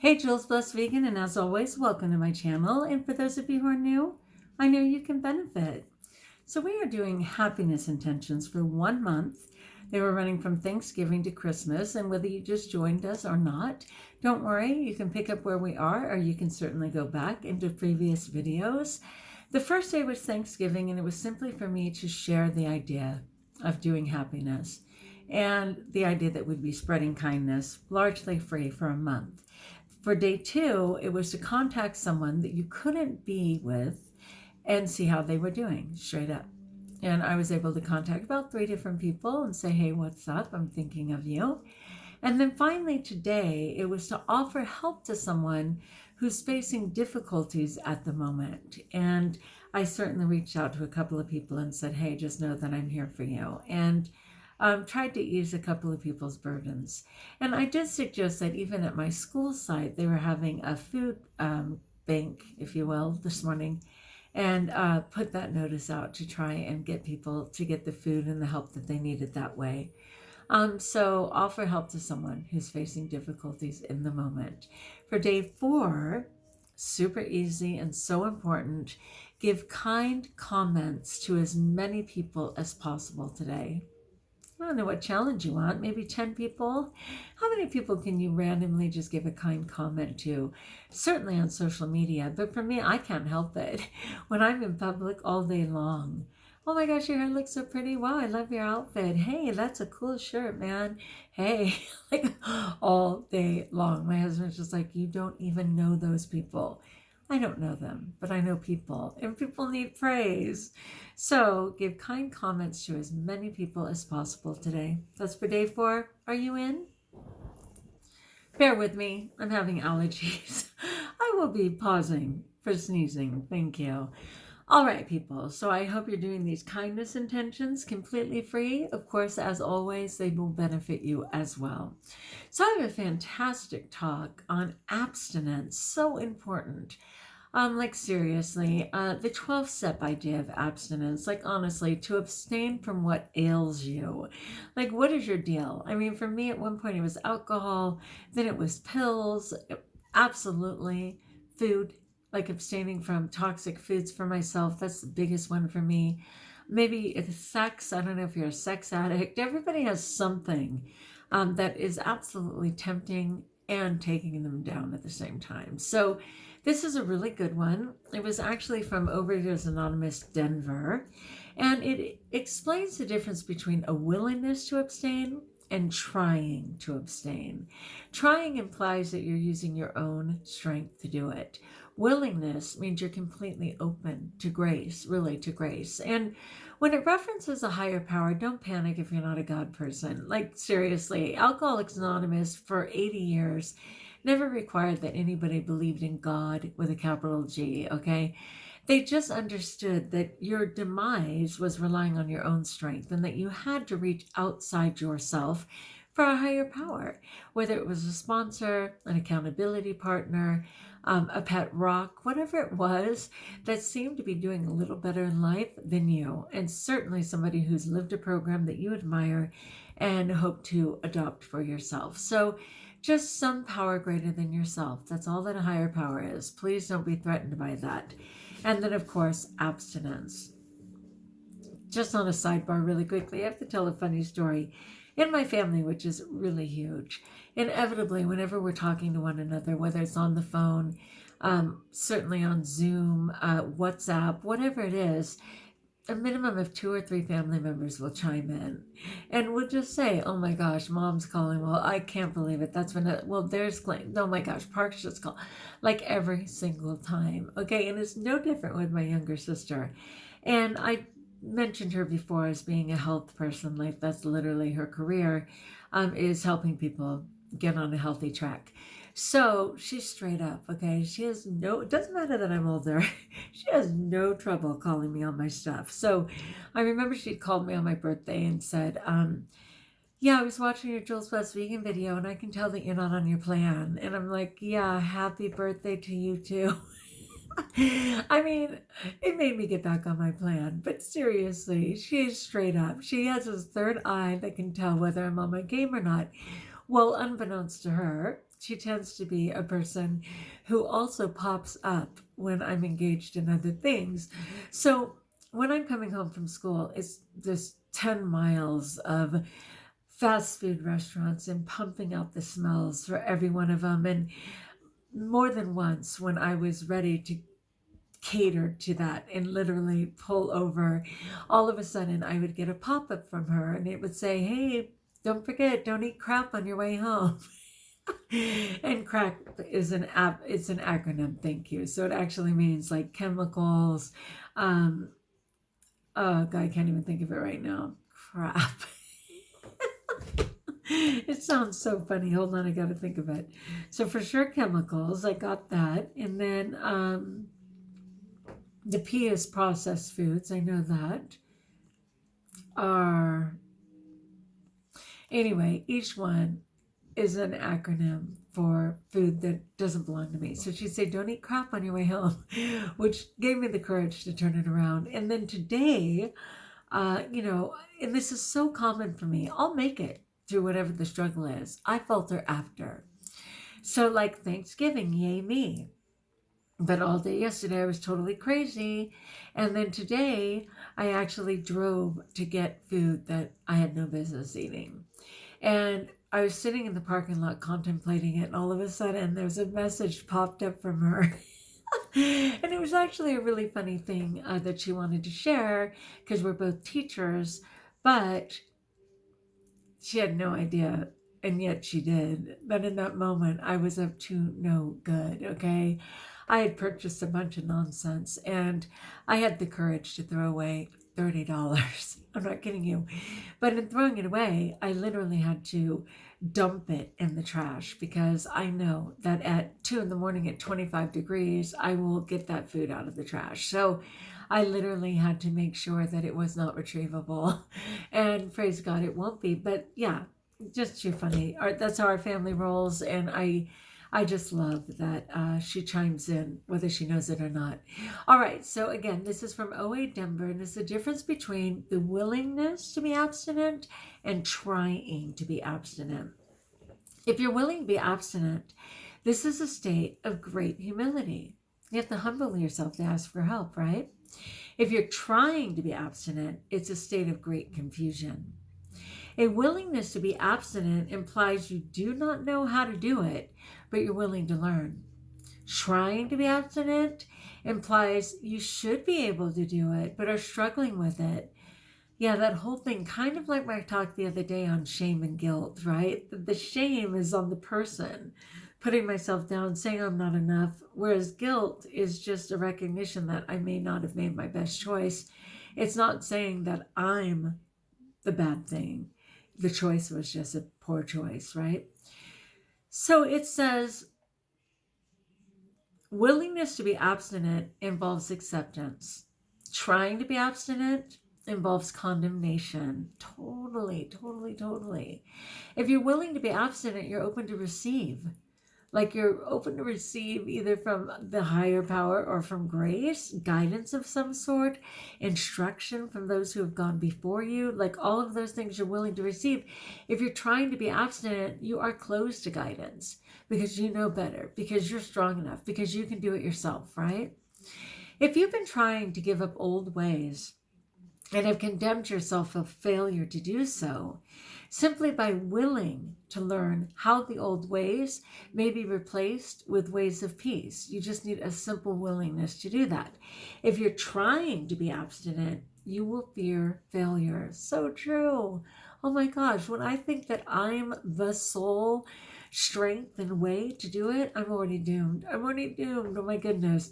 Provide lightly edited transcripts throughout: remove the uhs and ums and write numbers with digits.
Hey, Jules Blessed Vegan, and as always, welcome to my channel. And for those of you who are new, I know you can benefit. So we are doing happiness intentions for 1 month. They were running from Thanksgiving to Christmas, and whether you just joined us or not, don't worry, you can pick up where we are, or you can certainly go back into previous videos. The first day was Thanksgiving, and it was simply for me to share the idea of doing happiness and the idea that we'd be spreading kindness largely free for a month. For day 2, it was to contact someone that you couldn't be with and see how they were doing, straight up. And I was able to contact about 3 different people and say, hey, what's up? I'm thinking of you. And then finally today, it was to offer help to someone who's facing difficulties at the moment. And I certainly reached out to a couple of people and said, hey, just know that I'm here for you. And tried to ease a couple of people's burdens. And I did suggest that even at my school site, they were having a food bank, if you will, this morning, and put that notice out to try and get people to get the food and the help that they needed that way. So offer help to someone who's facing difficulties in the moment. For day 4, super easy and so important, give kind comments to as many people as possible today. I don't know what challenge you want, maybe 10 people. How many people can you randomly just give a kind comment to? Certainly on social media, but for me, I can't help it. When I'm in public all day long, oh my gosh, your hair looks so pretty. Wow, I love your outfit. Hey, that's a cool shirt, man. Hey, like all day long. My husband's just like, you don't even know those people. I don't know them, but I know people, and people need praise. So give kind comments to as many people as possible today. That's for day 4. Are you in? Bear with me. I'm having allergies. I will be pausing for sneezing. Thank you. All right, people. So I hope you're doing these kindness intentions completely free. Of course, as always, they will benefit you as well. So I have a fantastic talk on abstinence. So important. Like seriously, the 12-step idea of abstinence, like honestly, to abstain from what ails you. Like, what is your deal? I mean, for me, at one point it was alcohol, then it was pills, absolutely, food, like abstaining from toxic foods for myself. That's the biggest one for me. Maybe it's sex. I don't know if you're a sex addict. Everybody has something that is absolutely tempting and taking them down at the same time. So this is a really good one. It was actually from Overeaters Anonymous Denver, and it explains the difference between a willingness to abstain and trying to abstain. Trying implies that you're using your own strength to do it. Willingness means you're completely open to grace, really to grace. And when it references a higher power, don't panic if you're not a God person. Like seriously, Alcoholics Anonymous for 80 years never required that anybody believed in God with a capital G, okay? They just understood that your demise was relying on your own strength and that you had to reach outside yourself for a higher power, whether it was a sponsor, an accountability partner, a pet rock, whatever it was that seemed to be doing a little better in life than you, and certainly somebody who's lived a program that you admire and hope to adopt for yourself. So just some power greater than yourself. That's all that a higher power is. Please don't be threatened by that. And then, of course, abstinence. Just on a sidebar really quickly, I have to tell a funny story. In my family, which is really huge, inevitably, whenever we're talking to one another, whether it's on the phone, certainly on Zoom, WhatsApp, whatever it is, a minimum of 2 or 3 family members will chime in and we'll just say, oh my gosh, mom's calling. Well, I can't believe it. That's when, well, there's Clayton. Oh my gosh, Park's just called. Like every single time. Okay. And it's no different with my younger sister. And I mentioned her before as being a health person. Like that's literally her career, is helping people get on a healthy track. So she's straight up, okay? She has it doesn't matter that I'm older. She has no trouble calling me on my stuff. So I remember she called me on my birthday and said, yeah, I was watching your JulesBlessedVegan video and I can tell that you're not on your plan. And I'm like, yeah, happy birthday to you too. I mean, it made me get back on my plan, but seriously, she is straight up. She has this third eye that can tell whether I'm on my game or not. Well, unbeknownst to her, she tends to be a person who also pops up when I'm engaged in other things. So when I'm coming home from school, it's just 10 miles of fast food restaurants and pumping out the smells for every one of them. And more than once, when I was ready to cater to that and literally pull over, all of a sudden I would get a pop-up from her and it would say, hey, don't forget, don't eat crap on your way home. And crack is it's an acronym, thank you. So it actually means like chemicals. Oh God, I can't even think of it right now. Crap. It sounds so funny. Hold on, I got to think of it. So for sure, chemicals, I got that. And then the P is processed foods. I know that. Anyway, each one is an acronym for food that doesn't belong to me. So she'd say, don't eat crap on your way home, which gave me the courage to turn it around. And then today, and this is so common for me, I'll make it through whatever the struggle is. I falter after. So like Thanksgiving, yay me. But all day yesterday I was totally crazy. And then today I actually drove to get food that I had no business eating. And I was sitting in the parking lot contemplating it, and all of a sudden there's a message popped up from her. And it was actually a really funny thing that she wanted to share, because we're both teachers, but she had no idea, and yet she did. But in that moment, I was up to no good, okay? I had purchased a bunch of nonsense, and I had the courage to throw away $30. I'm not kidding you. But in throwing it away, I literally had to dump it in the trash, because I know that at 2 a.m. at 25 degrees, I will get that food out of the trash. So I literally had to make sure that it was not retrievable. And praise God, it won't be. But yeah, just too funny. That's how our family rolls. And I just love that she chimes in, whether she knows it or not. All right, so again, this is from OA Denver, and it's the difference between the willingness to be abstinent and trying to be abstinent. If you're willing to be abstinent, this is a state of great humility. You have to humble yourself to ask for help, right? If you're trying to be abstinent, it's a state of great confusion. A willingness to be abstinent implies you do not know how to do it, but you're willing to learn. Trying to be abstinent implies you should be able to do it, but are struggling with it. Yeah, that whole thing, kind of like my talk the other day on shame and guilt, right? The shame is on the person, putting myself down, saying I'm not enough, whereas guilt is just a recognition that I may not have made my best choice. It's not saying that I'm the bad thing. The choice was just a poor choice, right? So it says, willingness to be abstinent involves acceptance. Trying to be abstinent involves condemnation. Totally. If you're willing to be abstinent, you're open to receive. Like you're open to receive either from the higher power or from grace, guidance of some sort, instruction from those who have gone before you, like all of those things you're willing to receive. If you're trying to be abstinent, you are closed to guidance because you know better, because you're strong enough, because you can do it yourself, right? If you've been trying to give up old ways and have condemned yourself of failure to do so, simply by willing to learn how the old ways may be replaced with ways of peace. You just need a simple willingness to do that. If you're trying to be abstinent, you will fear failure. So true. Oh my gosh, when I think that I'm the sole strength and way to do it, I'm already doomed. Oh my goodness.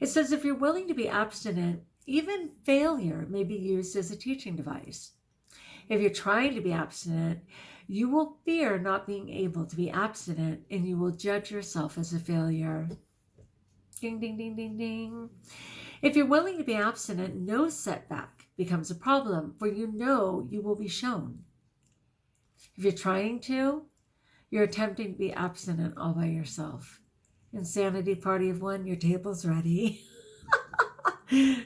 It says if you're willing to be abstinent, even failure may be used as a teaching device. If you're trying to be abstinent, you will fear not being able to be abstinent, and you will judge yourself as a failure. Ding, ding, ding, ding, ding. If you're willing to be abstinent, no setback becomes a problem, for you know you will be shown. If you're trying to, you're attempting to be abstinent all by yourself. Insanity party of one, your table's ready.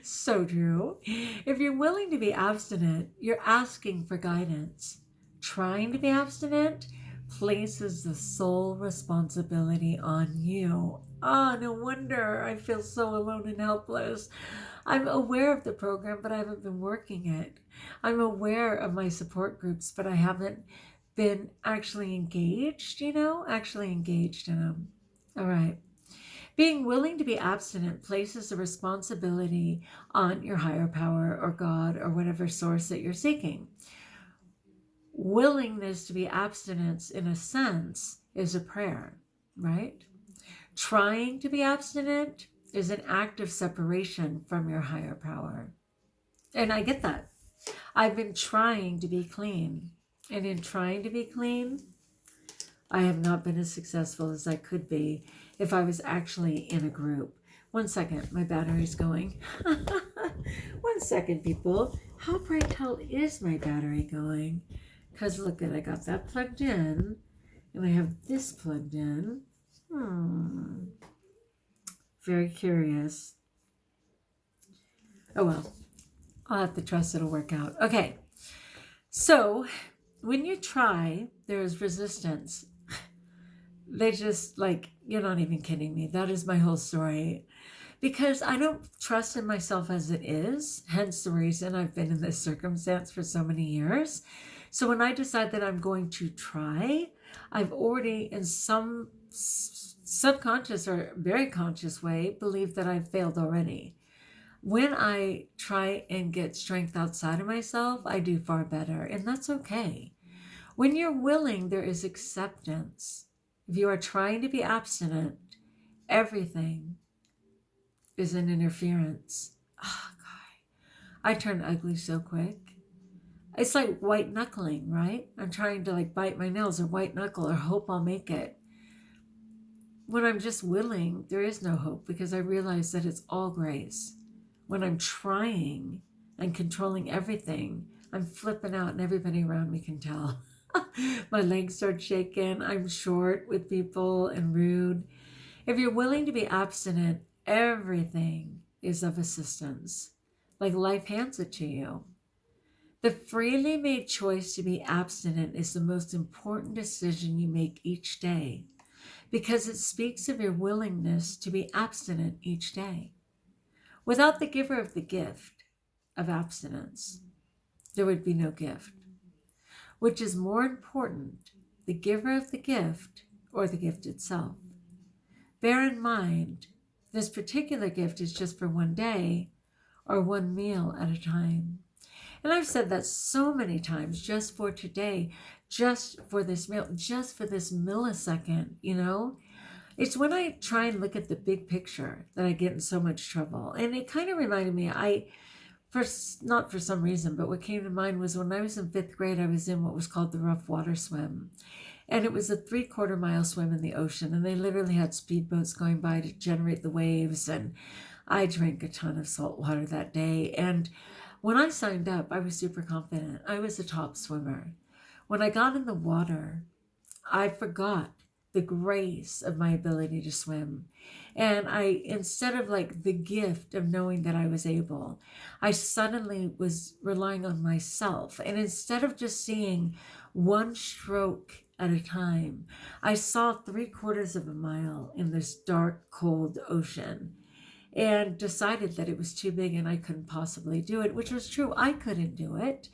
So true. If you're willing to be abstinent, you're asking for guidance. Trying to be abstinent, places the sole responsibility on you. Ah, no wonder I feel so alone and helpless. I'm aware of the program, but I haven't been working it. I'm aware of my support groups, but I haven't been actually engaged, actually engaged in them. All right. Being willing to be abstinent places the responsibility on your higher power or God or whatever source that you're seeking. Willingness to be abstinence, in a sense, is a prayer, right? Trying to be abstinent is an act of separation from your higher power. And I get that. I've been trying to be clean. And in trying to be clean, I have not been as successful as I could be if I was actually in a group. 1 second, my battery's going. 1 second, people. How bright hell is my battery going? Because look at, I got that plugged in, and I have this plugged in. Very curious. Oh well, I'll have to trust it'll work out. Okay, so when you try, there is resistance. They just you're not even kidding me. That is my whole story. Because I don't trust in myself as it is, hence the reason I've been in this circumstance for so many years. So when I decide that I'm going to try, I've already in some subconscious or very conscious way believed that I've failed already. When I try and get strength outside of myself, I do far better, and that's okay. When you're willing, there is acceptance. If you are trying to be abstinent, everything is an interference. Oh, God. I turn ugly so quick. It's like white knuckling, right? I'm trying to bite my nails or white knuckle or hope I'll make it. When I'm just willing, there is no hope because I realize that it's all grace. When I'm trying and controlling everything, I'm flipping out and everybody around me can tell. My legs start shaking. I'm short with people and rude. If you're willing to be abstinent, everything is of assistance. Life hands it to you. The freely made choice to be abstinent is the most important decision you make each day because it speaks of your willingness to be abstinent each day. Without the giver of the gift of abstinence, there would be no gift. Which is more important, the giver of the gift or the gift itself? Bear in mind, this particular gift is just for one day or one meal at a time. And I've said that so many times, just for today, just for this meal, just for this millisecond, It's when I try and look at the big picture that I get in so much trouble. And it kind of reminded me, not for some reason, but what came to mind was when I was in 5th grade, I was in what was called the rough water swim. And it was a 3/4 mile swim in the ocean. And they literally had speedboats going by to generate the waves. And I drank a ton of salt water that day. And when I signed up, I was super confident. I was a top swimmer. When I got in the water, I forgot the grace of my ability to swim. And instead of the gift of knowing that I was able, I suddenly was relying on myself. And instead of just seeing one stroke at a time, I saw 3/4 of a mile in this dark, cold ocean and decided that it was too big and I couldn't possibly do it, which was true. I couldn't do it.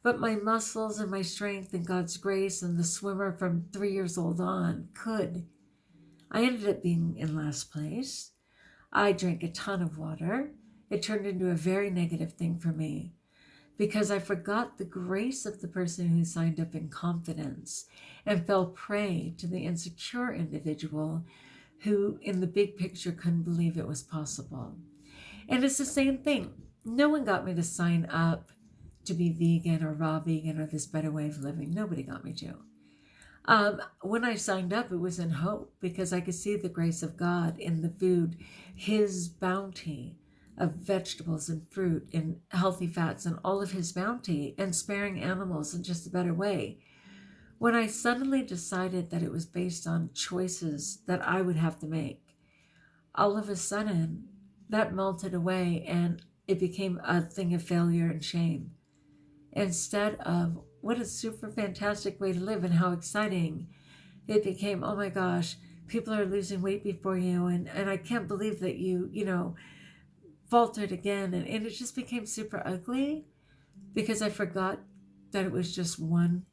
But my muscles and my strength and God's grace and the swimmer from 3 years old on could. I ended up being in last place. I drank a ton of water. It turned into a very negative thing for me because I forgot the grace of the person who signed up in confidence and fell prey to the insecure individual who in the big picture couldn't believe it was possible. And it's the same thing. No one got me to sign up to be vegan or raw vegan or this better way of living. Nobody got me to. When I signed up, it was in hope because I could see the grace of God in the food, His bounty of vegetables and fruit and healthy fats and all of His bounty and sparing animals in just a better way. When I suddenly decided that it was based on choices that I would have to make, all of a sudden that melted away and it became a thing of failure and shame. Instead of what a super fantastic way to live, and how exciting it became. Oh my gosh, people are losing weight before you, and I can't believe that you faltered again. And it just became super ugly because I forgot that it was just one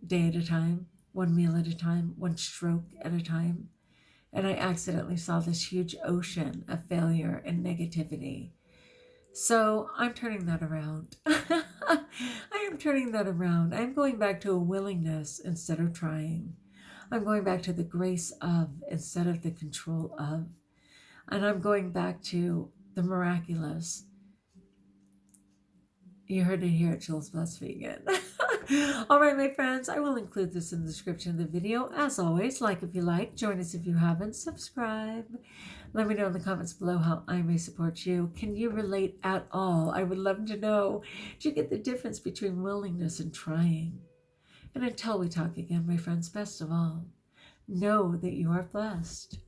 day at a time, one meal at a time, one stroke at a time. And I accidentally saw this huge ocean of failure and negativity. So I'm turning that around. I am turning that around. I'm going back to a willingness instead of trying. I'm going back to the grace of instead of the control of. And I'm going back to the miraculous. You heard it here at Jules Blessed Vegan. All right, my friends, I will include this in the description of the video. As always, like if you like, join us if you haven't, subscribe. Let me know in the comments below how I may support you. Can you relate at all? I would love to know. Do you get the difference between willingness and trying? And until we talk again, my friends, best of all, know that you are blessed.